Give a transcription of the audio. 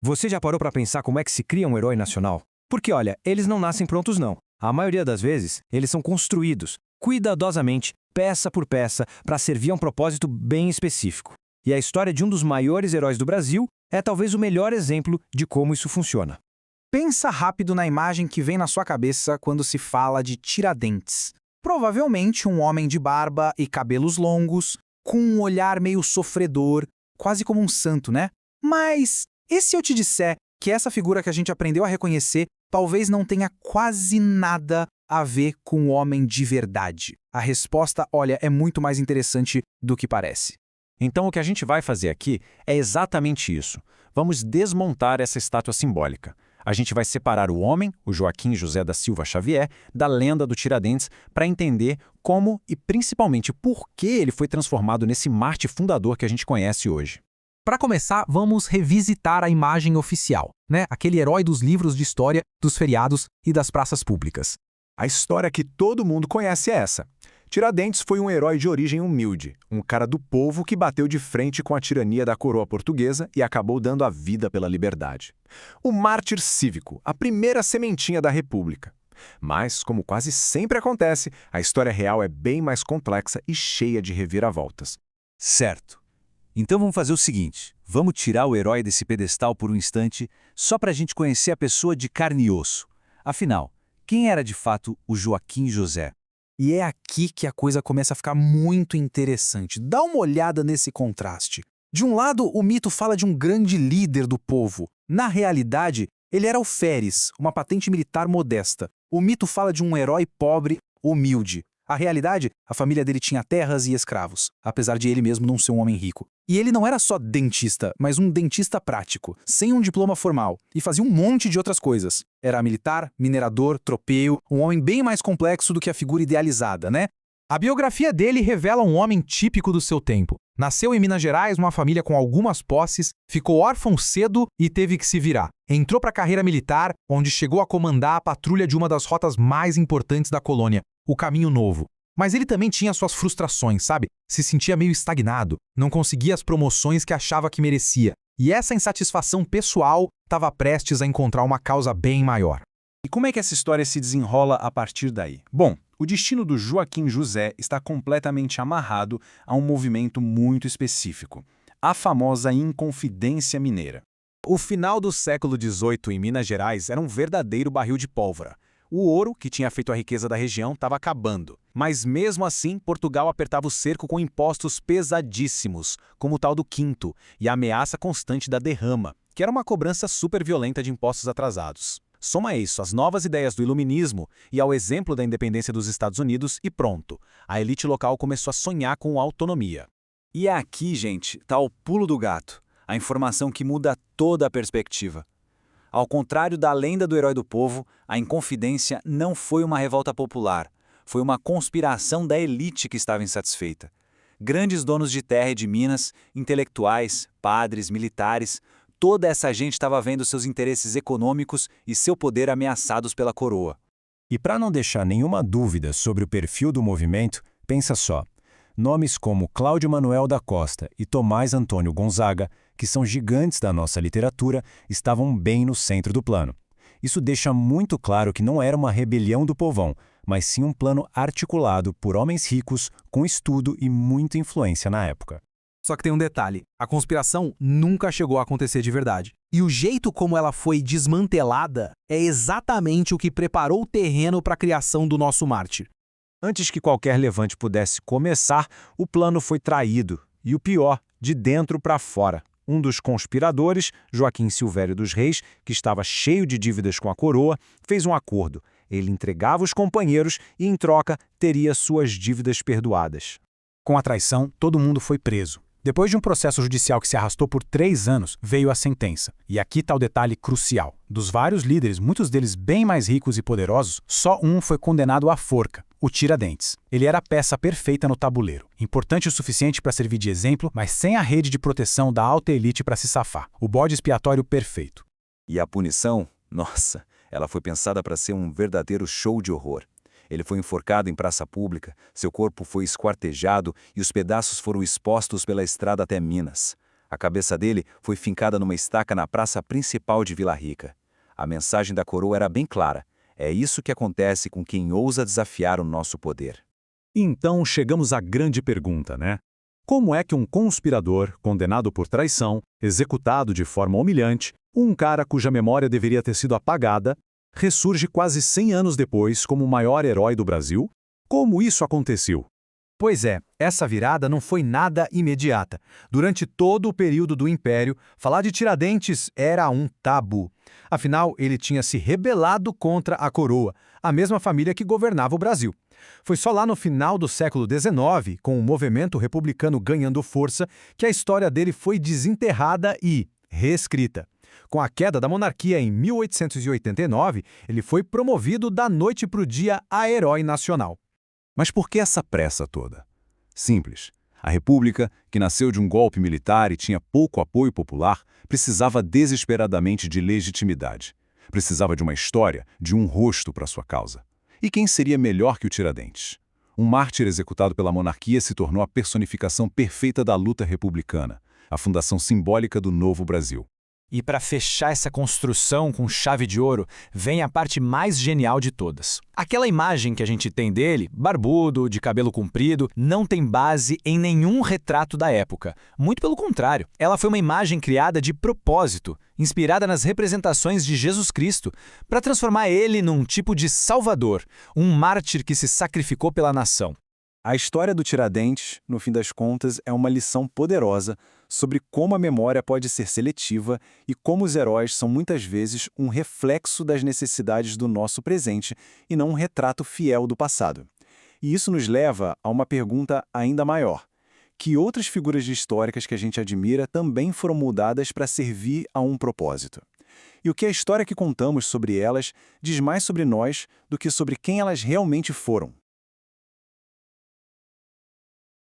Você já parou para pensar como é que se cria um herói nacional? Porque, olha, eles não nascem prontos não. A maioria das vezes, eles são construídos, cuidadosamente, peça por peça, para servir a um propósito bem específico. E a história de um dos maiores heróis do Brasil é talvez o melhor exemplo de como isso funciona. Pensa rápido na imagem que vem na sua cabeça quando se fala de Tiradentes. Provavelmente um homem de barba e cabelos longos, com um olhar meio sofredor, quase como um santo, né? Mas e se eu te disser que essa figura que a gente aprendeu a reconhecer talvez não tenha quase nada a ver com o homem de verdade? A resposta, olha, é muito mais interessante do que parece. Então o que a gente vai fazer aqui é exatamente isso. Vamos desmontar essa estátua simbólica. A gente vai separar o homem, o Joaquim José da Silva Xavier, da lenda do Tiradentes para entender como e principalmente por que ele foi transformado nesse Marte fundador que a gente conhece hoje. Para começar, vamos revisitar a imagem oficial, né? Aquele herói dos livros de história, dos feriados e das praças públicas. A história que todo mundo conhece é essa. Tiradentes foi um herói de origem humilde, um cara do povo que bateu de frente com a tirania da coroa portuguesa e acabou dando a vida pela liberdade. O mártir cívico, a primeira sementinha da República. Mas, como quase sempre acontece, a história real é bem mais complexa e cheia de reviravoltas. Certo. Então vamos fazer o seguinte, vamos tirar o herói desse pedestal por um instante, só para a gente conhecer a pessoa de carne e osso. Afinal, quem era de fato o Joaquim José? E é aqui que a coisa começa a ficar muito interessante. Dá uma olhada nesse contraste. De um lado, o mito fala de um grande líder do povo. Na realidade, ele era alferes, uma patente militar modesta. O mito fala de um herói pobre, humilde. A realidade, a família dele tinha terras e escravos, apesar de ele mesmo não ser um homem rico. E ele não era só dentista, mas um dentista prático, sem um diploma formal, e fazia um monte de outras coisas. Era militar, minerador, tropeiro, um homem bem mais complexo do que a figura idealizada, né? A biografia dele revela um homem típico do seu tempo. Nasceu em Minas Gerais, numa família com algumas posses, ficou órfão cedo e teve que se virar. Entrou para a carreira militar, onde chegou a comandar a patrulha de uma das rotas mais importantes da colônia, o Caminho Novo. Mas ele também tinha suas frustrações, sabe? Se sentia meio estagnado, não conseguia as promoções que achava que merecia. E essa insatisfação pessoal estava prestes a encontrar uma causa bem maior. E como é que essa história se desenrola a partir daí? Bom, o destino do Joaquim José está completamente amarrado a um movimento muito específico, a famosa Inconfidência Mineira. O final do século XVIII em Minas Gerais era um verdadeiro barril de pólvora. O ouro, que tinha feito a riqueza da região, estava acabando. Mas mesmo assim, Portugal apertava o cerco com impostos pesadíssimos, como o tal do quinto, e a ameaça constante da derrama, que era uma cobrança super violenta de impostos atrasados. Soma isso às novas ideias do iluminismo e ao exemplo da independência dos Estados Unidos e pronto, a elite local começou a sonhar com autonomia. E é aqui, gente, está o pulo do gato, a informação que muda toda a perspectiva. Ao contrário da lenda do herói do povo, a Inconfidência não foi uma revolta popular, foi uma conspiração da elite que estava insatisfeita. Grandes donos de terra e de minas, intelectuais, padres, militares, toda essa gente estava vendo seus interesses econômicos e seu poder ameaçados pela coroa. E para não deixar nenhuma dúvida sobre o perfil do movimento, pensa só. Nomes como Cláudio Manuel da Costa e Tomás Antônio Gonzaga, que são gigantes da nossa literatura, estavam bem no centro do plano. Isso deixa muito claro que não era uma rebelião do povão, mas sim um plano articulado por homens ricos, com estudo e muita influência na época. Só que tem um detalhe, a conspiração nunca chegou a acontecer de verdade. E o jeito como ela foi desmantelada é exatamente o que preparou o terreno para a criação do nosso mártir. Antes que qualquer levante pudesse começar, o plano foi traído. E o pior, de dentro para fora. Um dos conspiradores, Joaquim Silvério dos Reis, que estava cheio de dívidas com a coroa, fez um acordo. Ele entregava os companheiros e, em troca, teria suas dívidas perdoadas. Com a traição, todo mundo foi preso. Depois de um processo judicial que se arrastou por 3 anos, veio a sentença. E aqui está o detalhe crucial. Dos vários líderes, muitos deles bem mais ricos e poderosos, só um foi condenado à forca, o Tiradentes. Ele era a peça perfeita no tabuleiro. Importante o suficiente para servir de exemplo, mas sem a rede de proteção da alta elite para se safar. O bode expiatório perfeito. E a punição? Nossa, ela foi pensada para ser um verdadeiro show de horror. Ele foi enforcado em praça pública, seu corpo foi esquartejado e os pedaços foram expostos pela estrada até Minas. A cabeça dele foi fincada numa estaca na praça principal de Vila Rica. A mensagem da coroa era bem clara. É isso que acontece com quem ousa desafiar o nosso poder. Então chegamos à grande pergunta, né? Como é que um conspirador, condenado por traição, executado de forma humilhante, um cara cuja memória deveria ter sido apagada, ressurge quase 100 anos depois como o maior herói do Brasil? Como isso aconteceu? Pois é, essa virada não foi nada imediata. Durante todo o período do Império, falar de Tiradentes era um tabu. Afinal, ele tinha se rebelado contra a coroa, a mesma família que governava o Brasil. Foi só lá no final do século XIX, com o movimento republicano ganhando força, que a história dele foi desenterrada e reescrita. Com a queda da monarquia em 1889, ele foi promovido da noite para o dia a herói nacional. Mas por que essa pressa toda? Simples. A República, que nasceu de um golpe militar e tinha pouco apoio popular, precisava desesperadamente de legitimidade. Precisava de uma história, de um rosto para sua causa. E quem seria melhor que o Tiradentes? Um mártir executado pela monarquia se tornou a personificação perfeita da luta republicana, a fundação simbólica do novo Brasil. E para fechar essa construção com chave de ouro, vem a parte mais genial de todas. Aquela imagem que a gente tem dele, barbudo, de cabelo comprido, não tem base em nenhum retrato da época. Muito pelo contrário, ela foi uma imagem criada de propósito, inspirada nas representações de Jesus Cristo, para transformar ele num tipo de salvador, um mártir que se sacrificou pela nação. A história do Tiradentes, no fim das contas, é uma lição poderosa sobre como a memória pode ser seletiva e como os heróis são muitas vezes um reflexo das necessidades do nosso presente e não um retrato fiel do passado. E isso nos leva a uma pergunta ainda maior. Que outras figuras históricas que a gente admira também foram moldadas para servir a um propósito? E o que a história que contamos sobre elas diz mais sobre nós do que sobre quem elas realmente foram?